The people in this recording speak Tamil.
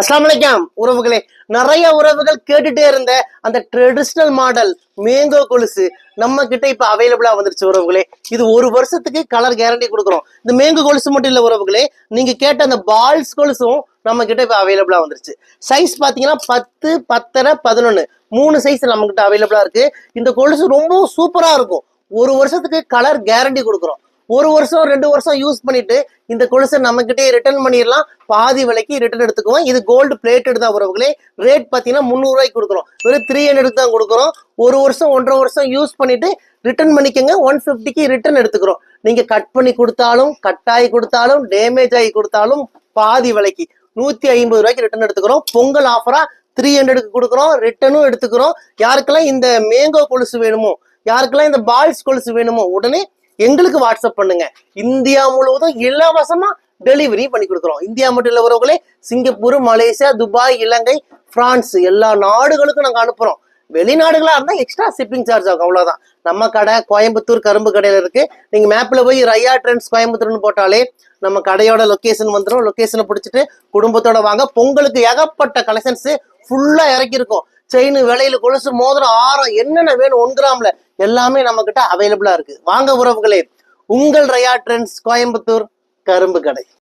அஸ்ஸலாமு அலைக்கும் உறவுகளே. நிறைய உறவுகள் கேட்டுட்டே இருந்த அந்த ட்ரெடிஷ்னல் மாடல் மேங்கோ கொலுசு நம்ம கிட்ட இப்ப அவைலபிளா வந்துருச்சு உறவுகளே. இது ஒரு வருஷத்துக்கு கலர் கேரண்டி கொடுக்குறோம். இந்த மேங்கோ கொலுசு மட்டும் இல்ல உறவுகளே, நீங்க கேட்ட அந்த பால்ஸ் கொலுசும் நம்ம கிட்ட இப்ப அவைலபிளா வந்துருச்சு. சைஸ் பாத்தீங்கன்னா 10, 10.5, 11 3 சைஸ் நம்ம கிட்ட அவைலபிளா இருக்கு. இந்த கொலுசு ரொம்ப சூப்பரா இருக்கும். ஒரு வருஷத்துக்கு கலர் கேரண்டி கொடுக்குறோம். ஒரு வருஷம் 2 வருஷம் யூஸ் பண்ணிட்டு இந்த கொலுசை நம்ம கிட்டே ரிட்டர்ன் பண்ணிடலாம். பாதி விலைக்கு ரிட்டர்ன் எடுத்துக்குவோம். இது கோல்டு பிளேட்டட் தான் உறவுகளே. ரேட் பார்த்தீங்கன்னா 300 ரூபாய்க்கு கொடுக்குறோம். வெறும் 300 தான் கொடுக்குறோம். ஒரு வருஷம் 1.5 வருஷம் யூஸ் பண்ணிட்டு ரிட்டர்ன் பண்ணிக்கங்க. 150க்கு ரிட்டர்ன் எடுத்துக்கிறோம். நீங்க கட் பண்ணி கொடுத்தாலும், கட்டாயி கொடுத்தாலும், டேமேஜ் ஆகி கொடுத்தாலும் பாதி விலைக்கு 150 ரூபாய்க்கு ரிட்டர்ன் எடுத்துக்கிறோம். பொங்கல் ஆஃபரா 300க்கு கொடுக்குறோம். ரிட்டர்னும் எடுத்துக்கிறோம். யாருக்கெல்லாம் இந்த மேங்கோ கொலுசு வேணுமோ, யாருக்கெல்லாம் இந்த பால்ஸ் கொலுசு வேணுமோ உடனே எங்களுக்கு வாட்ஸ்அப் பண்ணுங்க. இந்தியா முழுவதும் இலவசமா டெலிவரி பண்ணி கொடுக்குறோம். இந்தியா மட்டும் இல்ல உறவுகளே, சிங்கப்பூர், மலேசியா, துபாய், இலங்கை, பிரான்ஸ் எல்லா நாடுகளுக்கும் நாங்க அனுப்புறோம். வெளிநாடுகளா இருந்தா எக்ஸ்ட்ரா ஷிப்பிங் சார்ஜ் ஆகும், அவ்வளவுதான். நம்ம கடை கோயம்புத்தூர் கரும்பு கடையில இருக்கு. நீங்க மேப்ல போய் ரையா ட்ரெண்ட்ஸ் கோயம்புத்தூர்னு போட்டாலே நம்ம கடையோட லொகேஷன் வந்துடும். லொகேஷனை பிடிச்சிட்டு குடும்பத்தோட வாங்க. பொங்கலுக்கு ஏகப்பட்ட கலெக்ஷன்ஸ் ஃபுல்லா இறக்கி இருக்கும். செயின், விலையில, கொலுசு, மோதிரம், ஆரம், என்னென்ன வேணும் 1 கிராம்ல எல்லாமே நம்ம கிட்ட அவைலபிளா இருக்கு. வாங்க உறவுகளே, உங்கள் ரையா ட்ரெண்ட்ஸ் கோயம்புத்தூர் கரும்பு கடை.